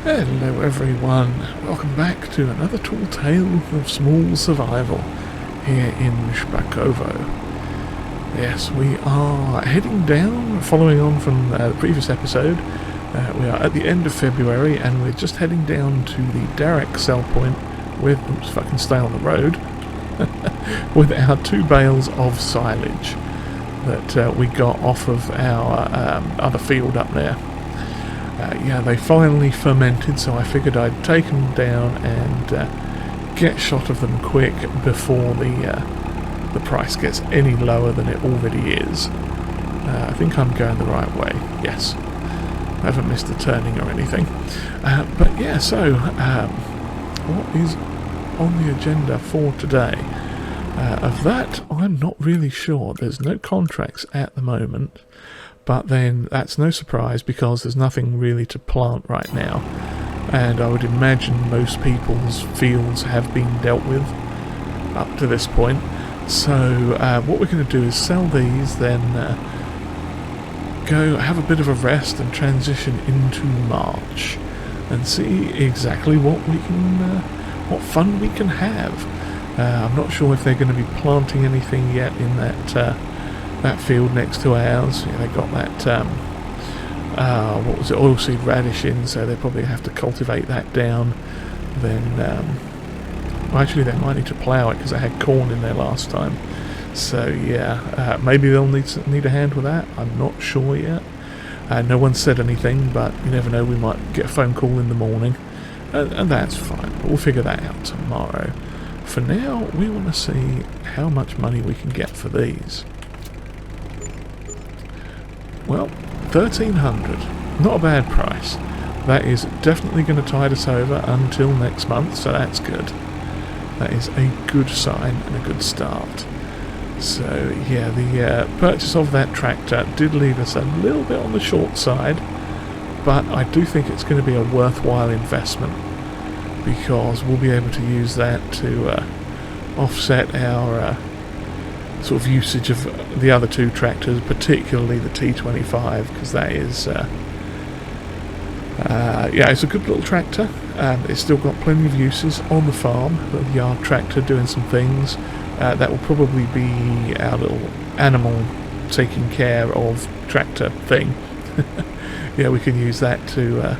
Hello everyone, welcome back to another tall tale of small survival here in Szpakowo. Yes, we are heading down, following on from the previous episode. We are at the end of February and we're just heading down to the direct sell point with, oops, fucking stay on the road, with our 2 bales of silage that we got off of our other field up there. Yeah, they finally fermented, so I figured I'd take them down and get shot of them quick before the price gets any lower than it already is. I think I'm going the right way, yes. I haven't missed a turning or anything. But yeah, so what is on the agenda for today? Of that, I'm not really sure. There's no contracts at the moment. But then that's no surprise because there's nothing really to plant right now. And I would imagine most people's fields have been dealt with up to this point. So what we're going to do is sell these, then go have a bit of a rest and transition into March and see exactly what we can, what fun we can have. I'm not sure if they're going to be planting anything yet in that field next to ours. Yeah, they got that what was it, oilseed radish in, so they probably have to cultivate that down. Then well, actually they might need to plough it because they had corn in there last time. So yeah, maybe they'll need a hand with that. I'm not sure yet. No one said anything, but you never know, we might get a phone call in the morning, and that's fine, but we'll figure that out tomorrow. For now, we want to see how much money we can get for these. Well, 1,300, not a bad price. That is definitely going to tide us over until next month, so that's good. That is a good sign and a good start. So yeah, the purchase of that tractor did leave us a little bit on the short side, but I do think it's going to be a worthwhile investment because we'll be able to use that to offset our sort of usage of the other 2 tractors, particularly the T25, because that is yeah, it's a good little tractor. It's still got plenty of uses on the farm, the yard tractor doing some things. That will probably be our little animal taking care of tractor thing. Yeah, we can use that to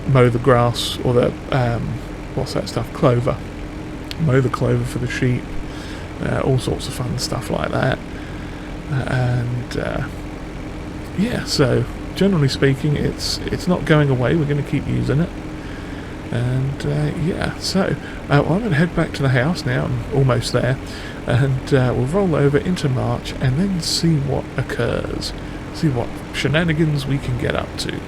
mow the grass, or the what's that stuff, clover, mow the clover for the sheep. All sorts of fun stuff like that. And yeah, so generally speaking, it's not going away. We're going to keep using it. And yeah, so well, I'm going to head back to the house now. I'm almost there, and we'll roll over into March and then see what occurs, see what shenanigans we can get up to.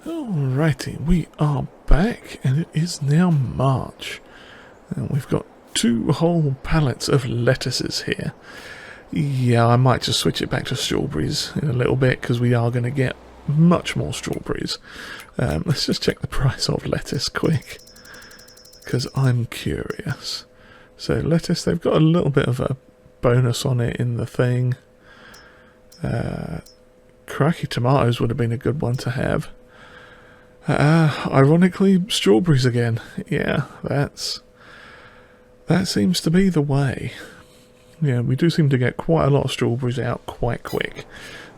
Alrighty, we are back, and it is now March, and we've got 2 whole pallets of lettuces here. Yeah, I might just switch it back to strawberries in a little bit because we are going to get much more strawberries. Let's just check the price of lettuce quick because I'm curious. So lettuce, they've got a little bit of a bonus on it in the thing. Cracky tomatoes would have been a good one to have. Ironically, strawberries again. Yeah, that seems to be the way. Yeah, we do seem to get quite a lot of strawberries out quite quick.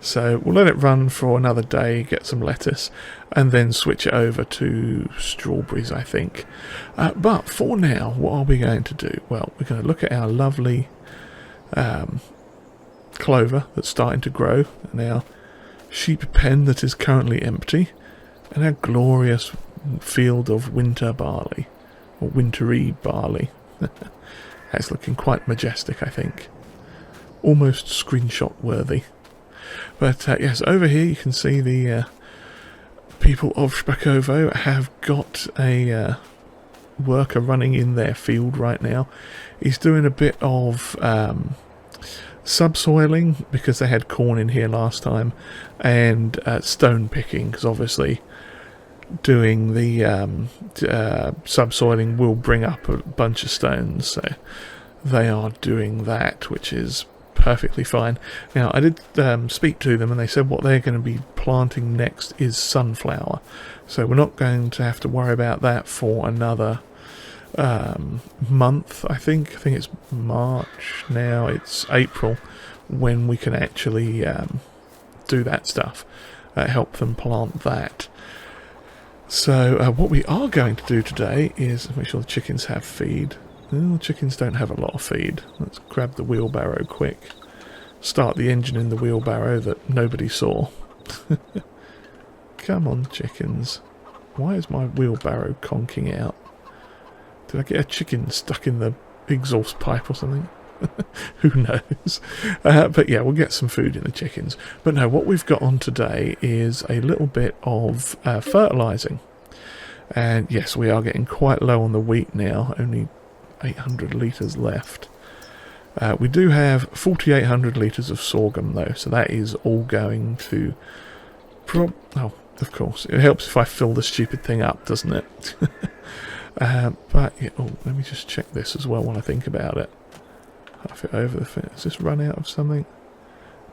So we'll let it run for another day, get some lettuce, and then switch it over to strawberries, I think. But for now, what are we going to do? Well, we're going to look at our lovely clover that's starting to grow, and our sheep pen that is currently empty, and our glorious field of winter barley, or wintry barley. That's looking quite majestic, I think. Almost screenshot worthy. But yes, over here you can see the people of Szpakowo have got a worker running in their field right now. He's doing a bit of subsoiling because they had corn in here last time, and stone picking because obviously doing the subsoiling will bring up a bunch of stones, so they are doing that, which is perfectly fine. Now, I did speak to them, and they said what they're going to be planting next is sunflower. So we're not going to have to worry about that for another month, I think. I think it's March now. It's April when we can actually do that stuff. Help them plant that. So what we are going to do today is make sure the chickens have feed. Well, the chickens don't have a lot of feed. Let's grab the wheelbarrow quick. Start the engine in the wheelbarrow that nobody saw. Come on, chickens. Why is my wheelbarrow conking out? Did I get a chicken stuck in the exhaust pipe or something? Who knows? But yeah, we'll get some food in the chickens. But no, what we've got on today is a little bit of fertilising. And yes, we are getting quite low on the wheat now. Only 800 litres left. We do have 4,800 litres of sorghum though, so that is all going to... oh, of course, it helps if I fill the stupid thing up, doesn't it? But yeah, oh, let me just check this as well when I think about it. Half it over the fence. Has this run out of something?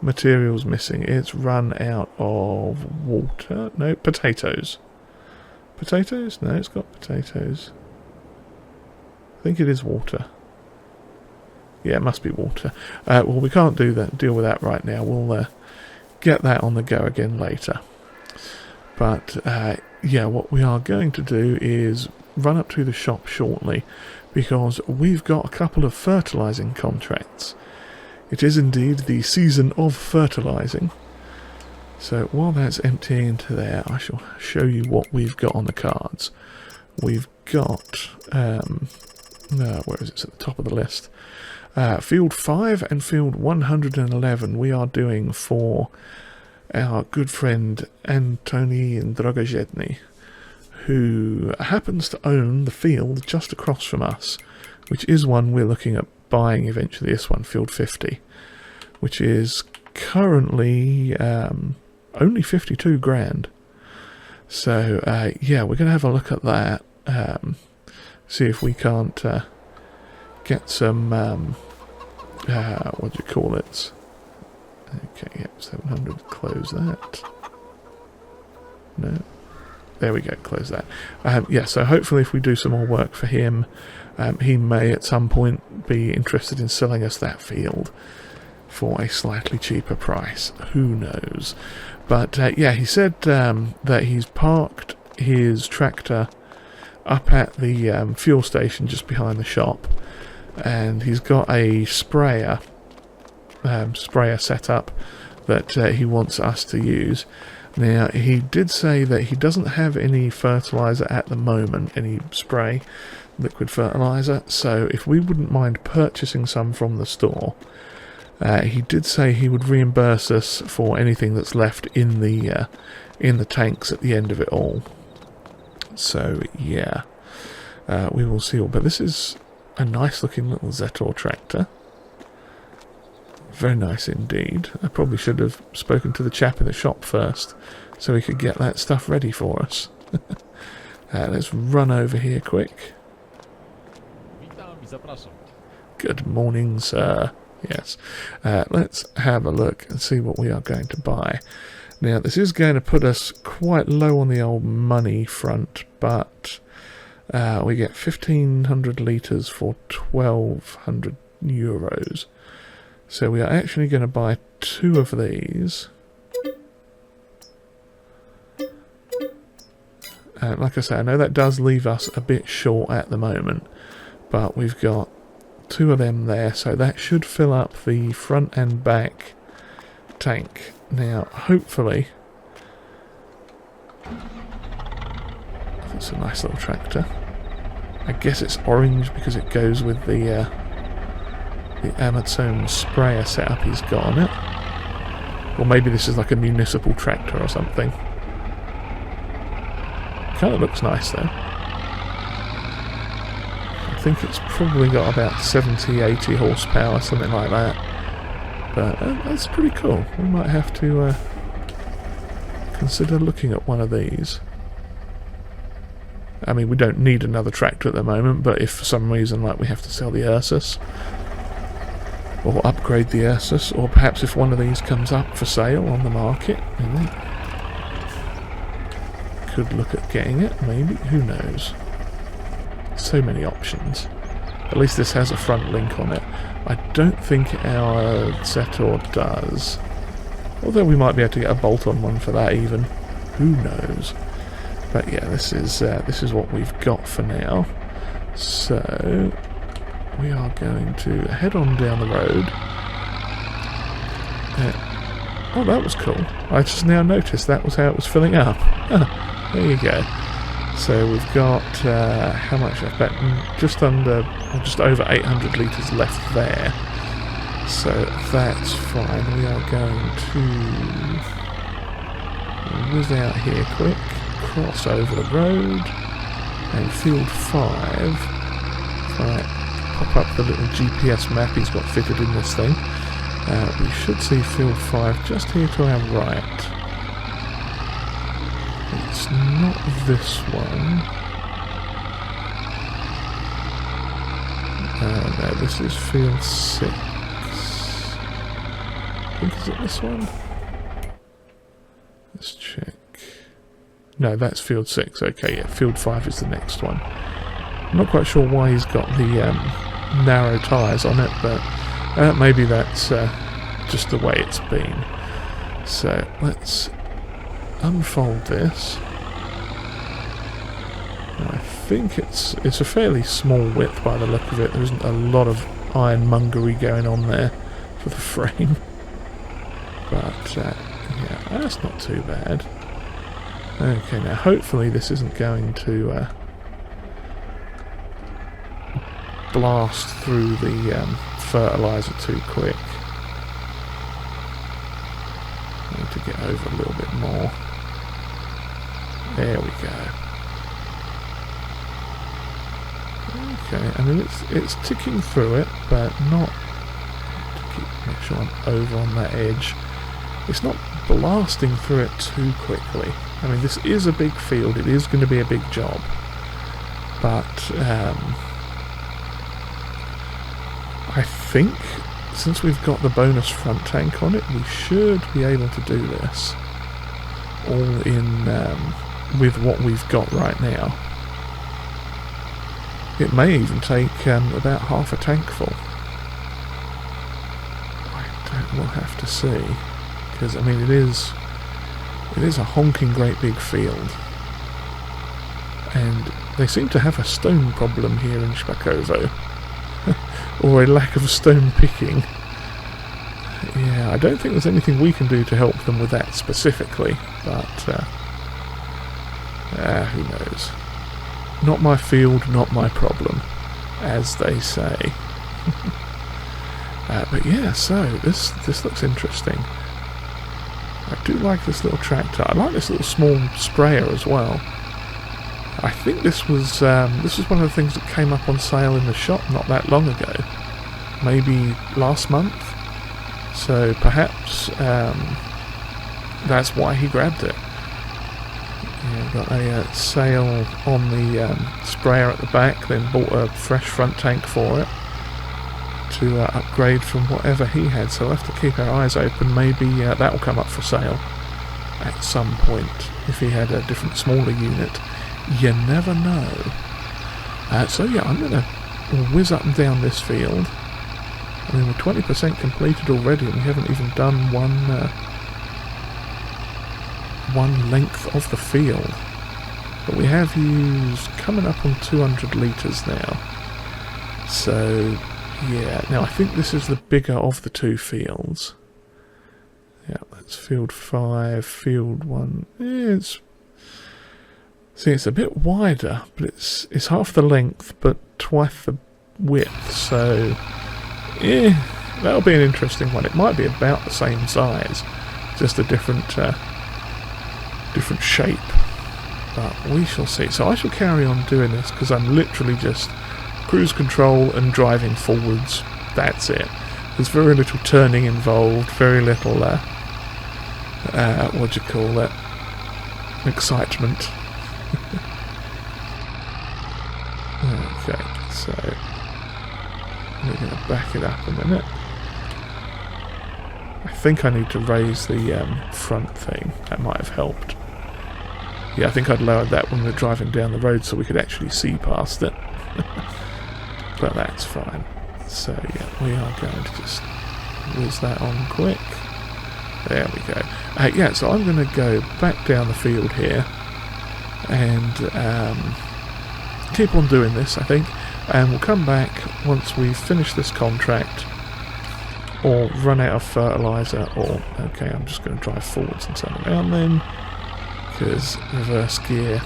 Materials missing. It's run out of water. No, potatoes. Potatoes? No, it's got potatoes. I think it is water. Yeah, it must be water. Well, we can't deal with that right now. We'll get that on the go again later. But yeah, what we are going to do is run up to the shop shortly, because we've got a couple of fertilising contracts. It is indeed the season of fertilising. So while that's emptying into there, I shall show you what we've got on the cards. We've got, where is it? It's at the top of the list. Field 5 and Field 111 we are doing for our good friend Antoni Drogojetny, who happens to own the field just across from us, which is one we're looking at buying eventually, this one, Field 50, which is currently only 52 grand. So, yeah, we're going to have a look at that, see if we can't get some, what do you call it? Okay, yep, 700, close that. No. There we go, close that. Yeah, so hopefully if we do some more work for him, he may at some point be interested in selling us that field for a slightly cheaper price. Who knows? But yeah, he said that he's parked his tractor up at the fuel station just behind the shop, and he's got a sprayer set up that he wants us to use. Now, he did say that he doesn't have any fertiliser at the moment, any spray, liquid fertiliser, so if we wouldn't mind purchasing some from the store, he did say he would reimburse us for anything that's left in the tanks at the end of it all. So, yeah, we will see all. But this is a nice looking little Zetor tractor. Very nice indeed. I probably should have spoken to the chap in the shop first, so he could get that stuff ready for us. Let's run over here quick. Good morning, sir. Yes. Let's have a look and see what we are going to buy. Now, this is going to put us quite low on the old money front, but we get 1,500 litres for 1,200 euros. So we are actually going to buy 2 of these. Like I say, I know that does leave us a bit short at the moment, but we've got 2 of them there, so that should fill up the front and back tank. Now, hopefully, it's a nice little tractor. I guess it's orange because it goes with the Amazon sprayer setup he's got on it. Or maybe this is like a municipal tractor or something. Kind of looks nice though. I think it's probably got about 70-80 horsepower, something like that. But that's pretty cool. We might have to consider looking at one of these. I mean, we don't need another tractor at the moment, but if for some reason like we have to sell the Ursus, or upgrade the Ursus, or perhaps if one of these comes up for sale on the market, you know, could look at getting it, maybe, who knows. So many options. At least this has a front link on it. I don't think our Zetor does, although we might be able to get a bolt-on one for that even, who knows. But yeah, this is what we've got for now. So we are going to head on down the road. Oh, that was cool. I just now noticed that was how it was filling up. There you go. So we've got, how much? I bet just under, or just over 800 litres left there. So that's fine. We are going to whiz out here quick, cross over the road, and field 5. Right, pop up the little GPS map he's got fitted in this thing. We should see field 5 just here to our right. It's not this one. No, this is field 6. I think, is it this one? Let's check. No, that's field 6. Okay, yeah, field 5 is the next one. I'm not quite sure why he's got the narrow tyres on it, but maybe that's just the way it's been. So let's unfold this. I think it's a fairly small width by the look of it. There isn't a lot of ironmongery going on there for the frame. But yeah, that's not too bad. Okay, now hopefully this isn't going to blast through the fertiliser too quick. I need to get over a little bit more. There we go. Okay, I mean it's ticking through it, but not to make sure I'm over on that edge. It's not blasting through it too quickly. I mean, this is a big field, it is going to be a big job, but I think since we've got the bonus front tank on it, we should be able to do this all in with what we've got right now. It may even take about half a tank full. We'll have to see, because I mean it is a honking great big field, and they seem to have a stone problem here in Szpakowo, or a lack of stone picking. Yeah, I don't think there's anything we can do to help them with that specifically, but who knows. Not my field, not my problem, as they say. But yeah, so this looks interesting. I do like this little tractor. I like this little small sprayer as well. I think this was one of the things that came up on sale in the shop not that long ago, maybe last month. So perhaps that's why he grabbed it. Yeah, got a sale on the sprayer at the back, then bought a fresh front tank for it to upgrade from whatever he had. So we'll have to keep our eyes open. Maybe that will come up for sale at some point if he had a different, smaller unit. You never know. So yeah, I'm going to whiz up and down this field. I mean, we're 20% completed already, and we haven't even done one length of the field. But we have used coming up on 200 litres now. So yeah, now I think this is the bigger of the two fields. Yeah, that's field 5, field 1. Yeah, it's a bit wider, but it's half the length, but twice the width. So yeah, that'll be an interesting one. It might be about the same size, just a different shape. But we shall see. So I shall carry on doing this because I'm literally just cruise control and driving forwards. That's it. There's very little turning involved, very little what do you call it, excitement. Okay, so we're going to back it up a minute. I think I need to raise the front thing. That might have helped. Yeah, I think I'd lowered that when we were driving down the road so we could actually see past it. But that's fine. So yeah, we are going to just whiz that on quick. There we go. Yeah, so I'm going to go back down the field here and keep on doing this, I think. And we'll come back once we've finished this contract or run out of fertiliser, or, okay, I'm just going to drive forwards and turn around then, because reverse gear,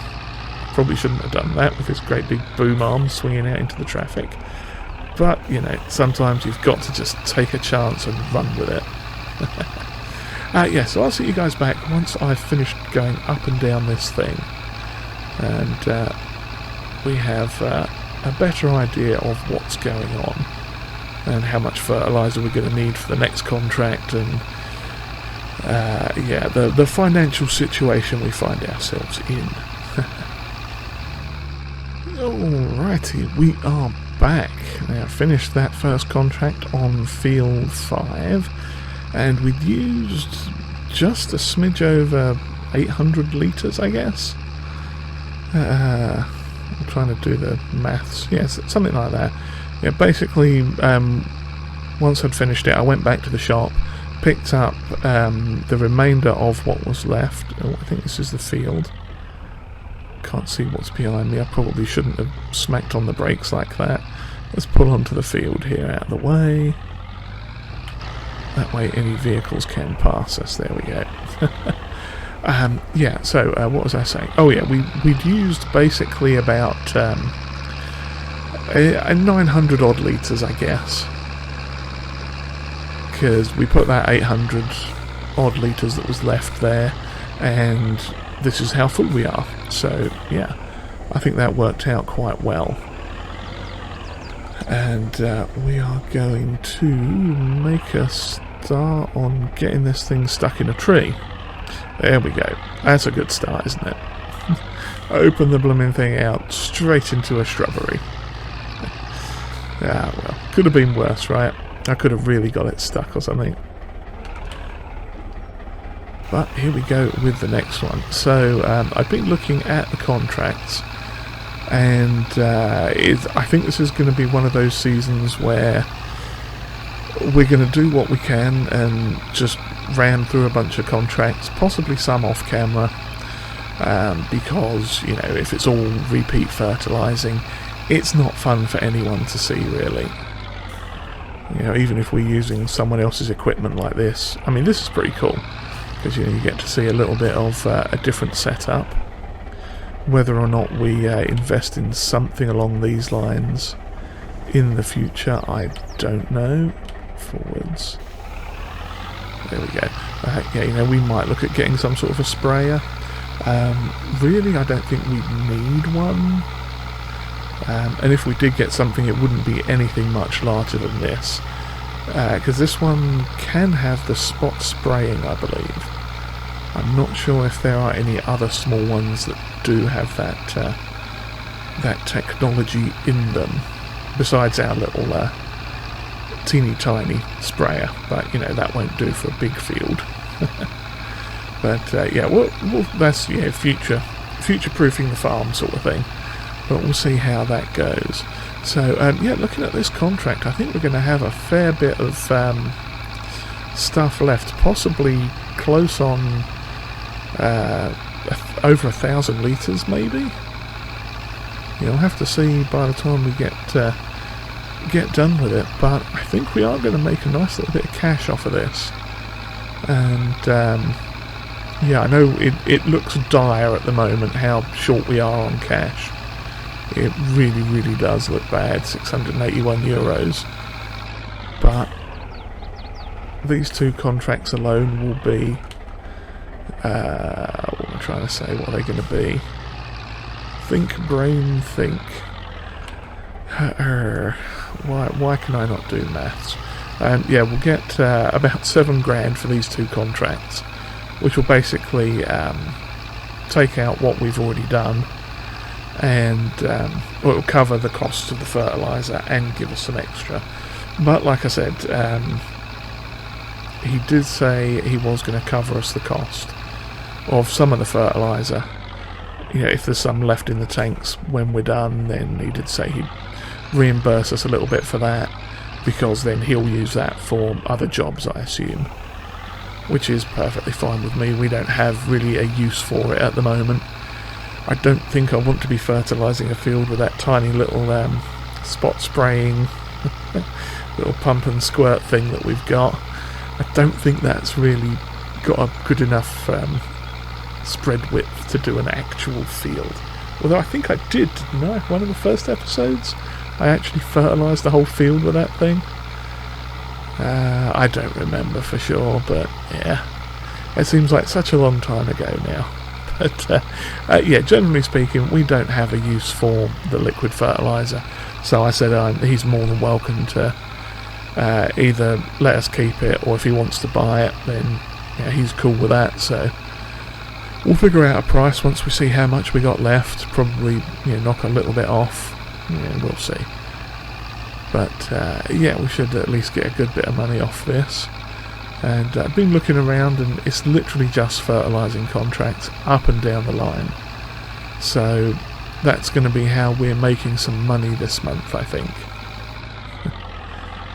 probably shouldn't have done that with this great big boom arm swinging out into the traffic. But, you know, sometimes you've got to just take a chance and run with it. Yeah, so I'll see you guys back once I've finished going up and down this thing. And we have a better idea of what's going on and how much fertiliser we're going to need for the next contract, and yeah, the financial situation we find ourselves in. Alrighty, we are back. Now, finished that first contract on field 5, and we'd used just a smidge over 800 litres, I guess. I'm trying to do the maths. Yes, something like that. Yeah, basically, once I'd finished it, I went back to the shop, picked up the remainder of what was left. Oh, I think this is the field. Can't see what's behind me. I probably shouldn't have smacked on the brakes like that. Let's pull onto the field here, out of the way. That way any vehicles can pass us. There we go. Yeah, so what was I saying? Oh yeah, we'd used basically about 900 odd litres, I guess, because we put that 800 odd litres that was left there, and this is how full we are. So yeah, I think that worked out quite well. And we are going to make a start on getting this thing stuck in a tree. There we go. That's a good start, isn't it? Open the blooming thing out straight into a shrubbery. Ah, well, could have been worse, right? I could have really got it stuck or something. But here we go with the next one. So I've been looking at the contracts, and I think this is going to be one of those seasons where we're going to do what we can and just ram through a bunch of contracts, possibly some off camera, because, you know, if it's all repeat fertilising, it's not fun for anyone to see, really. You know, even if we're using someone else's equipment like this. I mean, this is pretty cool, because, you know, you get to see a little bit of a different setup. Whether or not we invest in something along these lines in the future, I don't know. Forwards. There we go. Yeah, you know, we might look at getting some sort of a sprayer. Really, I don't think we need one. And if we did get something, it wouldn't be anything much larger than this. Because this one can have the spot spraying, I believe. I'm not sure if there are any other small ones that do have that technology in them, besides our little teeny tiny sprayer. But, you know, that won't do for a big field. But yeah, that's, yeah, future-proofing the farm sort of thing. But we'll see how that goes. So yeah, looking at this contract, I think we're going to have a fair bit of stuff left, possibly close on over 1,000 litres, maybe. You'll have to see by the time we get done with it. But I think we are going to make a nice little bit of cash off of this. And yeah, I know it looks dire at the moment how short we are on cash. It really, really does look bad, 681 euros. But these two contracts alone will be, what am I trying to say, what are they going to be? Think, brain, think. Why can I not do maths? Yeah, we'll get about 7 grand for these two contracts, which will basically take out what we've already done, and it will cover the costs of the fertiliser and give us some extra. But like I said, he did say he was going to cover us the cost of some of the fertiliser. You know, if there's some left in the tanks when we're done, then he did say he'd reimburse us a little bit for that, because then he'll use that for other jobs, I assume, which is perfectly fine with me. We don't have really a use for it at the moment. I don't think I want to be fertilising a field with that tiny little spot spraying little pump and squirt thing that we've got. I don't think that's really got a good enough spread width to do an actual field. Although I think I did, didn't I? One of the first episodes, I actually fertilised the whole field with that thing. I don't remember for sure, but yeah, it seems like such a long time ago now. But yeah, generally speaking, we don't have a use for the liquid fertiliser. So I said he's more than welcome to either let us keep it, or if he wants to buy it, then yeah, he's cool with that. So we'll figure out a price once we see how much we got left. Probably, you know, knock a little bit off. Yeah, we'll see. But yeah, we should at least get a good bit of money off this. And I've been looking around, and it's literally just fertilising contracts up and down the line. So that's going to be how we're making some money this month, I think.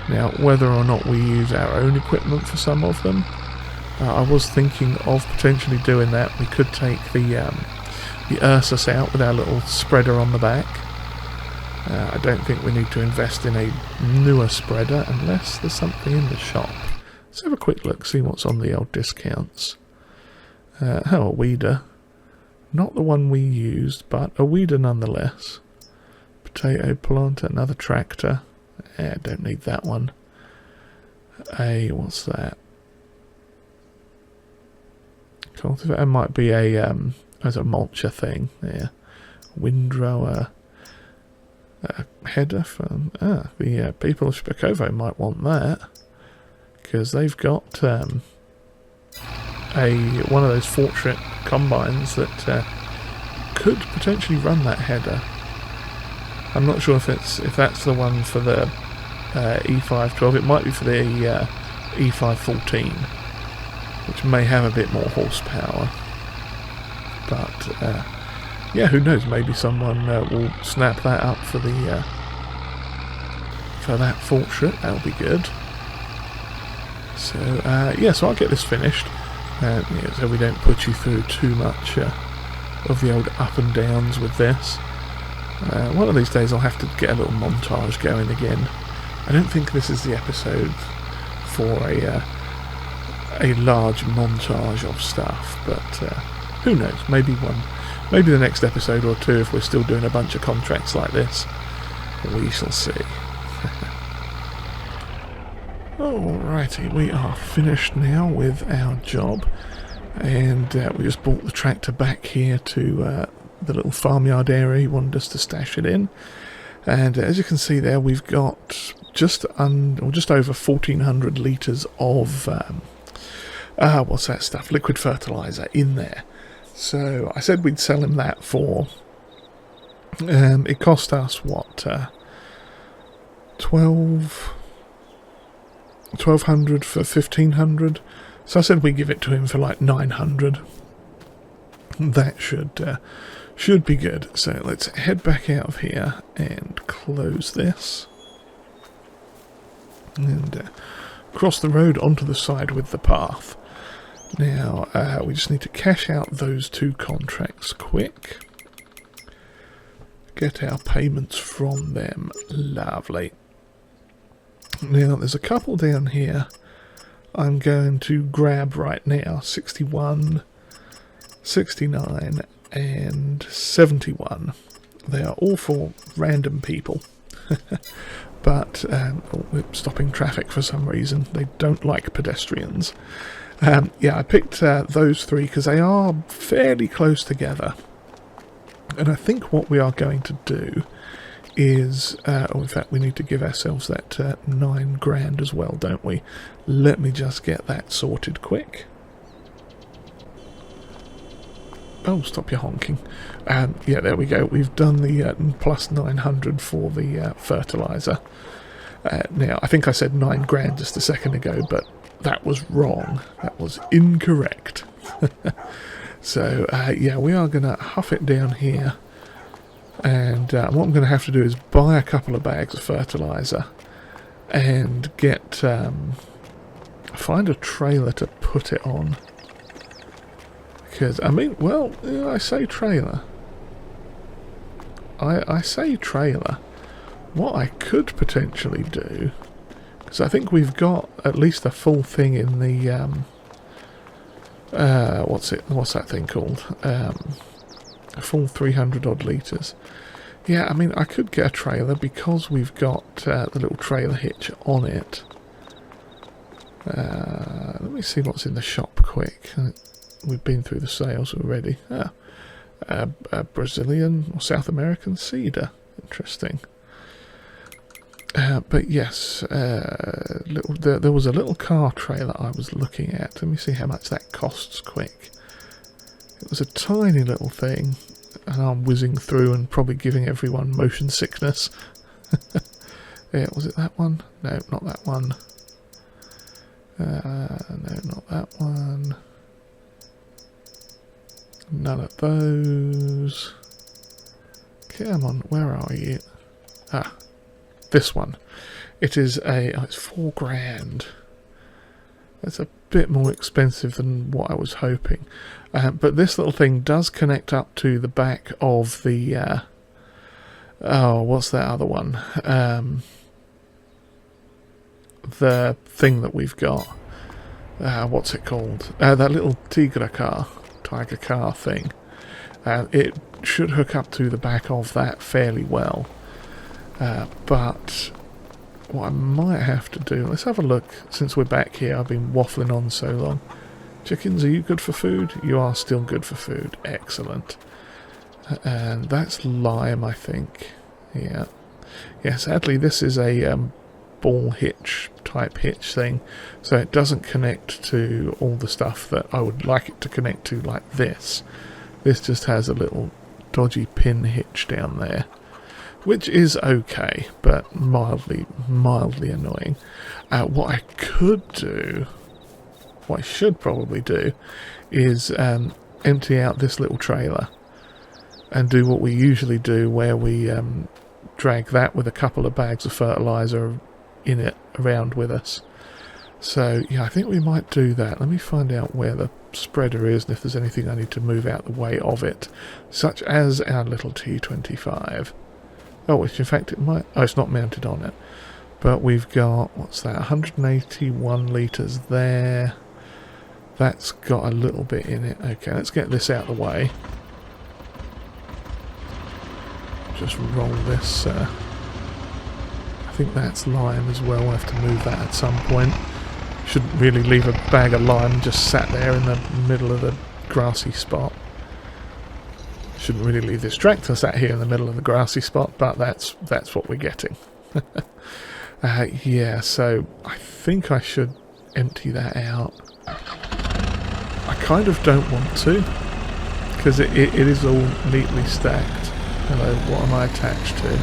Now, whether or not we use our own equipment for some of them, I was thinking of potentially doing that. We could take the Ursus out with our little spreader on the back. I don't think we need to invest in a newer spreader unless there's something in the shop. Let's have a quick look, see what's on the old discounts. A weeder. Not the one we used, but a weeder nonetheless. Potato planter, another tractor. I don't need that one. What's that? Cultivator might be as a mulcher thing. Yeah. Windrower. Header from the people of Szpakowo might want that, because they've got one of those Fortrit combines that could potentially run that header. I'm not sure if that's the one for the E512. It might be for the E514, which may have a bit more horsepower. But yeah, who knows? Maybe someone will snap that up for the for that Fortrit. That'll be good. So yeah, so I'll get this finished, yeah, so we don't put you through too much of the old up and downs with this. One of these days I'll have to get a little montage going again. I don't think this is the episode for a large montage of stuff, but who knows? Maybe the next episode or two, if we're still doing a bunch of contracts like this. We shall see. Alrighty, we are finished now with our job, and we just brought the tractor back here to the little farmyard area he wanted us to stash it in. And as you can see there, we've got just over 1,400 litres of what's that stuff? Liquid fertiliser in there. So I said we'd sell him that for. It cost us what? 1,200 for 1,500. So I said we'd give it to him for like 900. That should be good. So let's head back out of here and close this. And cross the road onto the side with the path. Now, we just need to cash out those two contracts quick. Get our payments from them. Lovely. Now, there's a couple down here I'm going to grab right now. 61, 69, and 71. They are all for random people. But we're stopping traffic for some reason. They don't like pedestrians. Yeah, I picked those three because they are fairly close together. And I think what we are going to do is, in fact, we need to give ourselves that 9 grand as well, don't we? Let me just get that sorted quick. Oh, stop your honking. Yeah, there we go. We've done the plus 900 for the fertiliser. Now, I think I said 9 grand just a second ago, but that was wrong. That was incorrect. So, yeah, we are going to huff it down here. And what I'm going to have to do is buy a couple of bags of fertiliser and get find a trailer to put it on. Because, I mean, well, I say trailer. I say trailer. What I could potentially do, because I think we've got at least a full thing in the, what's that thing called? A full 300 odd litres. Yeah, I mean, I could get a trailer because we've got the little trailer hitch on it. Let me see what's in the shop quick. We've been through the sales already. A Brazilian or South American cedar. Interesting. But yes, there was a little car trailer I was looking at. Let me see how much that costs quick. It was a tiny little thing, and I'm whizzing through and probably giving everyone motion sickness. Yeah, was it that one? No, not that one. No, not that one. None of those. Come on, where are you? Ah, this one. It is it's £4,000. That's a bit more expensive than what I was hoping. But this little thing does connect up to the back of the, oh, what's that other one? The thing that we've got. What's it called? That little tiger car thing. It should hook up to the back of that fairly well. But what I might have to do, let's have a look. Since we're back here, I've been waffling on so long. Chickens, are you good for food? You are still good for food. Excellent. And that's lime, I think. Yeah. Yeah, sadly this is a ball hitch type hitch thing, so it doesn't connect to all the stuff that I would like it to connect to, like this. This just has a little dodgy pin hitch down there, which is okay, but mildly annoying. What I could do, what I should probably do, is empty out this little trailer and do what we usually do, where we drag that with a couple of bags of fertiliser in it around with us. So yeah, I think we might do that. Let me find out where the spreader is and if there's anything I need to move out the way of it, such as our little T25. Oh, which in fact it might... Oh, it's not mounted on it. But we've got, what's that, 181 litres there. That's got a little bit in it. Okay, let's get this out of the way. Just roll this. I think that's lime as well. We'll have to move that at some point. Shouldn't really leave a bag of lime just sat there in the middle of the grassy spot. Shouldn't really leave this tractor sat here in the middle of the grassy spot, but that's what we're getting. Yeah, so I think I should empty that out. I kind of don't want to, because it is all neatly stacked. Hello, what am I attached to?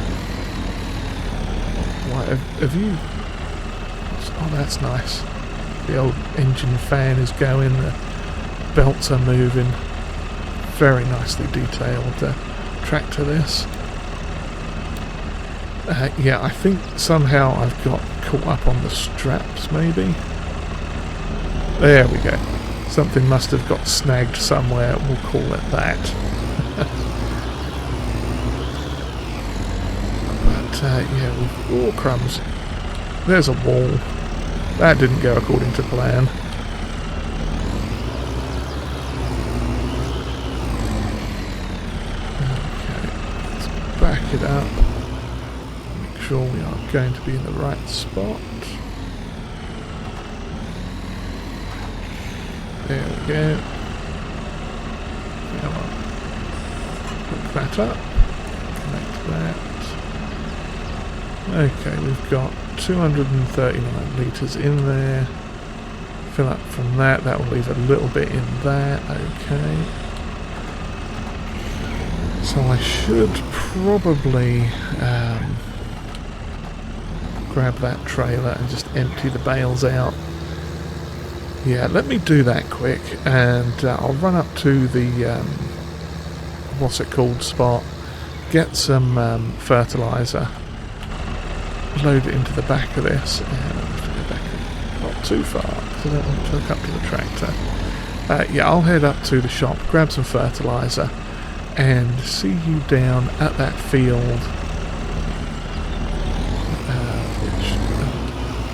Why, have you... Oh, that's nice. The old engine fan is going, the belts are moving. Very nicely detailed tractor this. Yeah, I think somehow I've got caught up on the straps, maybe. There we go. Something must have got snagged somewhere, we'll call it that. But yeah, oh crumbs. There's a wall. That didn't go according to plan. Okay, let's back it up. Make sure we are going to be in the right spot. There we go. Come on. Hook that up. Connect that. Okay, we've got 239 litres in there. Fill up from that. That will leave a little bit in there. Okay. So I should probably grab that trailer and just empty the bales out. Yeah, let me do that quick, and I'll run up to the what's it called spot, get some fertilizer, load it into the back of this, and go back not too far because I don't want to hook up to the tractor. Yeah, I'll head up to the shop, grab some fertilizer, and see you down at that field.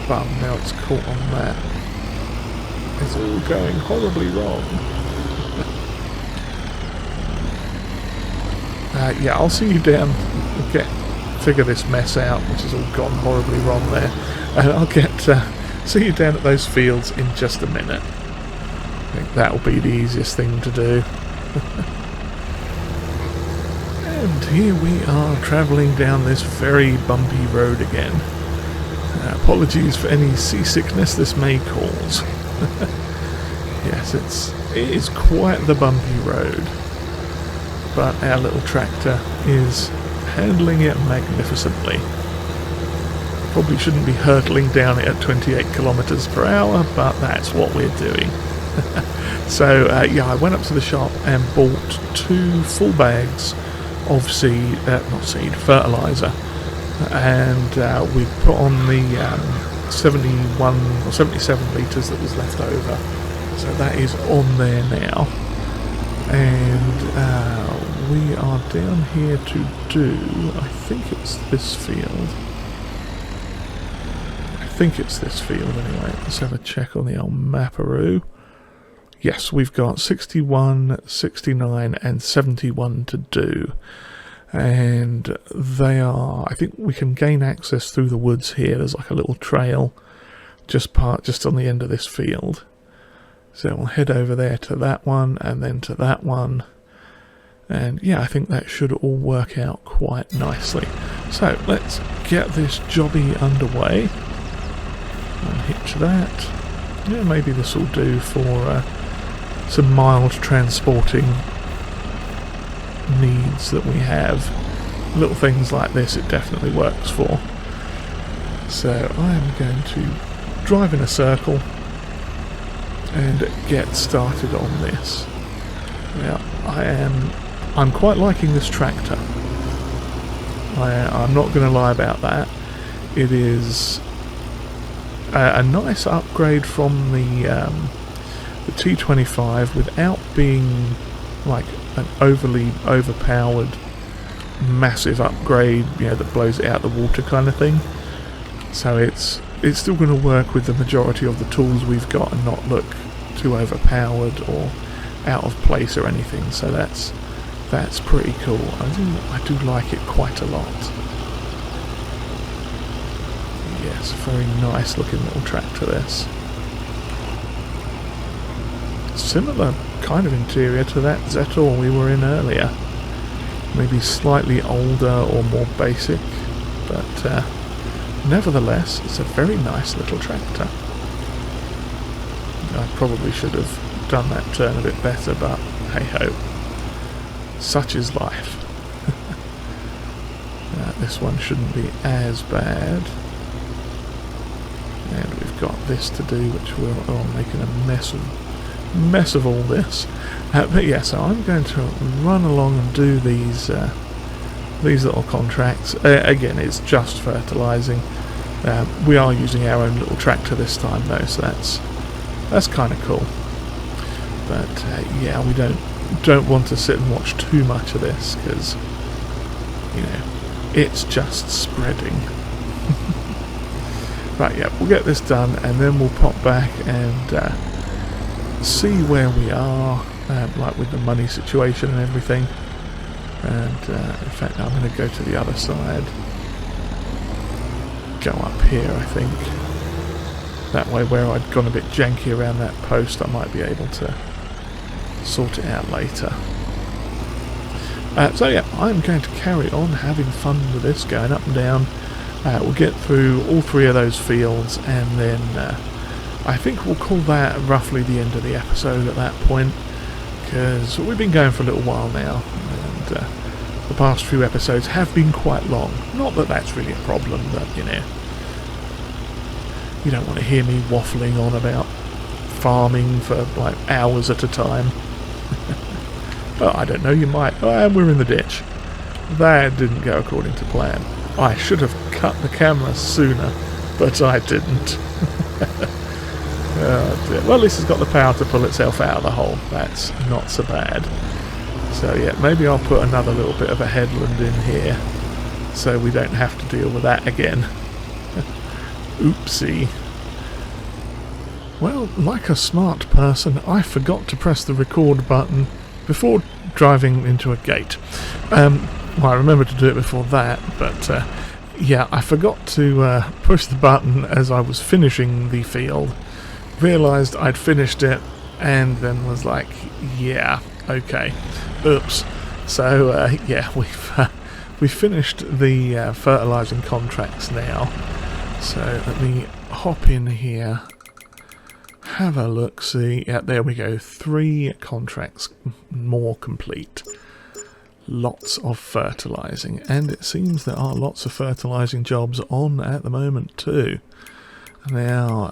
Bum, now it's caught on that. It's all going horribly wrong. Yeah, I'll see you down. Figure this mess out, which has all gone horribly wrong there, and I'll see you down at those fields in just a minute. I think that'll be the easiest thing to do. And here we are travelling down this very bumpy road again. Apologies for any seasickness this may cause. Yes, it is quite the bumpy road, but our little tractor is handling it magnificently. Probably shouldn't be hurtling down it at 28 kilometers per hour, but that's what we're doing. So yeah, I went up to the shop and bought 2 full bags of fertilizer, and we put on the 71 or 77 litres that was left over, so that is on there now, and we are down here to do, I think it's this field anyway. Let's have a check on the old Mapperoo. Yes, we've got 61, 69 and 71 to do. And they are, I think we can gain access through the woods here. There's like a little trail just on the end of this field. So we'll head over there to that one and then to that one. And yeah, I think that should all work out quite nicely. So let's get this jobby underway. Unhitch that. Yeah, maybe this will do for some mild transporting needs that we have. Little things like this it definitely works for. So I am going to drive in a circle and get started on this. Now I'm quite liking this tractor. I'm not going to lie about that. It is a nice upgrade from the T25 without being like an overly overpowered massive upgrade, that blows it out the water kind of thing. So it's still going to work with the majority of the tools we've got and not look too overpowered or out of place or anything. So that's pretty cool. I do like it quite a lot. Yes, very nice looking little tractor this. Similar kind of interior to that Zetor we were in earlier. Maybe slightly older or more basic, but nevertheless it's a very nice little tractor. I probably should have done that turn a bit better, but hey ho, such is life. This one shouldn't be as bad. And we've got this to do, which I'm making a mess of all this. But yeah, so I'm going to run along and do these little contracts. Again, it's just fertilising. We are using our own little tractor this time though, so that's kind of cool. But yeah, we don't want to sit and watch too much of this because it's just spreading. Right, yeah, we'll get this done and then we'll pop back and see where we are, like with the money situation and everything. And in fact, I'm going to go to the other side. Go up here, I think. That way, where I'd gone a bit janky around that post, I might be able to sort it out later. So yeah, I'm going to carry on having fun with this, going up and down. We'll get through all 3 of those fields, and then I think we'll call that roughly the end of the episode at that point, because we've been going for a little while now, and the past few episodes have been quite long. Not that that's really a problem, but you don't want to hear me waffling on about farming for like hours at a time. Well, I don't know, you might. Oh, and we're in the ditch. That didn't go according to plan. I should have cut the camera sooner, but I didn't. Oh dear. Well, at least it's got the power to pull itself out of the hole. That's not so bad. So yeah, maybe I'll put another little bit of a headland in here so we don't have to deal with that again. Oopsie. Well, like a smart person, I forgot to press the record button before driving into a gate. Well, I remembered to do it before that, but yeah, I forgot to push the button as I was finishing the field. Realised I'd finished it, and then was like, yeah, okay, oops. So yeah, we've finished the fertilising contracts now. So let me hop in here, have a look, see. Yeah, there we go. 3 contracts more complete. Lots of fertilising, and it seems there are lots of fertilising jobs on at the moment too. Now,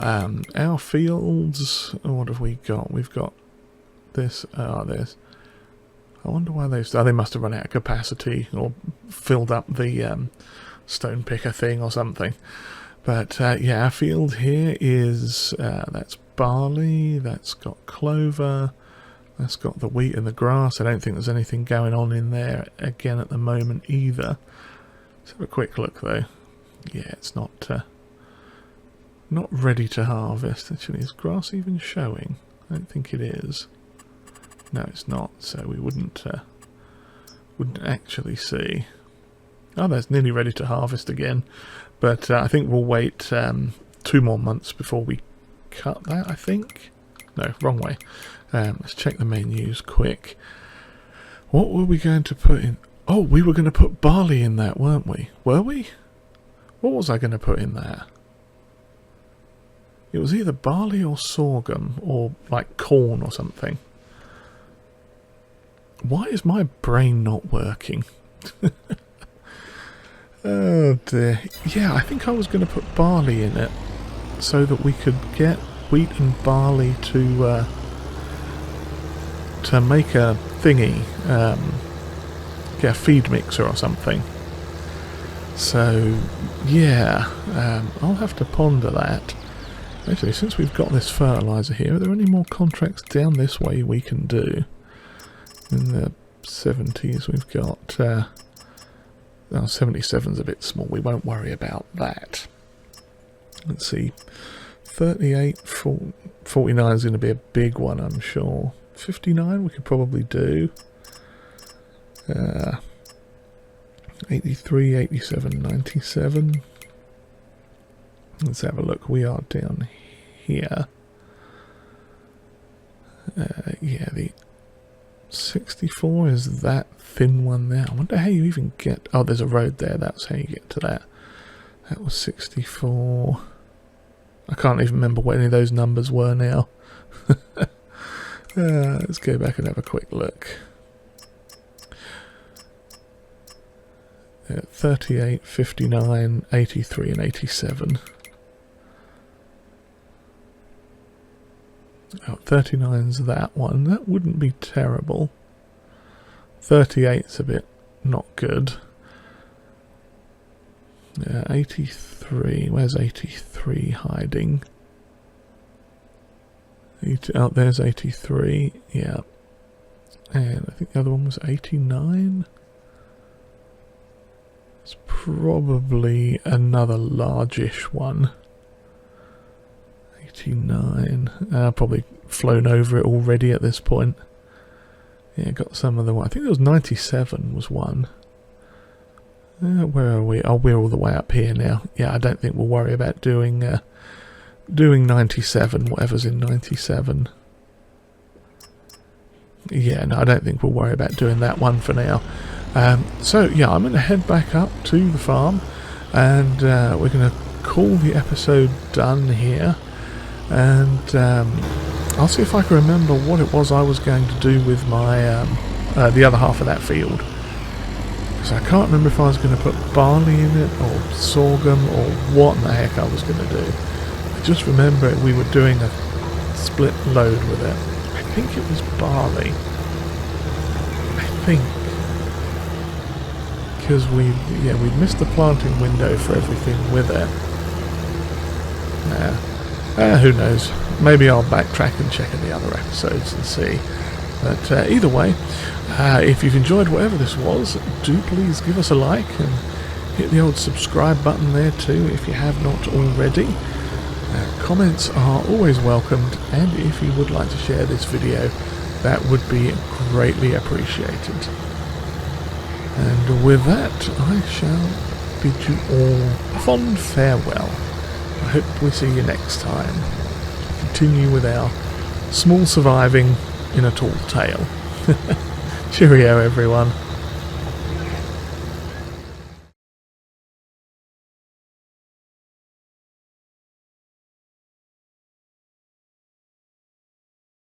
our fields, what have we got? We've got this, this. I wonder why they must have run out of capacity or filled up the stone picker thing or something. But yeah, our field here is, that's barley, that's got clover, that's got the wheat and the grass. I don't think there's anything going on in there again at the moment either. Let's have a quick look though. Yeah, it's not ready to harvest. Actually, is grass even showing? I don't think it is. No, it's not. So we wouldn't actually see. Oh, that's nearly ready to harvest again. But I think we'll wait 2 more months before we cut that, I think. No, wrong way. Let's check the menus quick. What were we going to put in? Oh, we were going to put barley in that, weren't we? Were we? What was I going to put in there? It was either barley or sorghum, or like corn or something. Why is my brain not working? Oh dear. Yeah, I think I was going to put barley in it so that we could get wheat and barley to make a thingy, get a feed mixer or something. So yeah, I'll have to ponder that. Actually, since we've got this fertiliser here, are there any more contracts down this way we can do? In the 70s we've got... oh, 77's a bit small, we won't worry about that. Let's see. 38, 49 is going to be a big one, I'm sure. 59 we could probably do. 83, 87, 97. Let's have a look. We are down here. Yeah, the 64 is that thin one there. I wonder how you even get... Oh, there's a road there. That's how you get to that. That was 64. I can't even remember what any of those numbers were now. Let's go back and have a quick look. 38, 59, 83 and 87. Oh, 39's that one. That wouldn't be terrible. 38's a bit not good. 83. Where's 83 hiding? Oh, there's 83. Yeah. And I think the other one was 89. It's probably another largish one. 89. Probably flown over it already at this point. Yeah, got some of the one. I think there was 97 was one. Where are we? Oh, we're all the way up here now. Yeah, I don't think we'll worry about doing 97, whatever's in 97. Yeah, no, I don't think we'll worry about doing that one for now. So, yeah, I'm going to head back up to the farm, and we're going to call the episode done here. And I'll see if I can remember what it was I was going to do with my the other half of that field. Because I can't remember if I was going to put barley in it, or sorghum, or what in the heck I was going to do. I just remember we were doing a split load with it. I think it was barley. I think. Because we'd missed the planting window for everything with it. Who knows? Maybe I'll backtrack and check in the other episodes and see. But either way, if you've enjoyed whatever this was, do please give us a like and hit the old subscribe button there too if you have not already. Comments are always welcomed, and if you would like to share this video, that would be greatly appreciated. And with that, I shall bid you all a fond farewell. I hope we see you next time. Continue with our small surviving in a tall tale. Cheerio, everyone.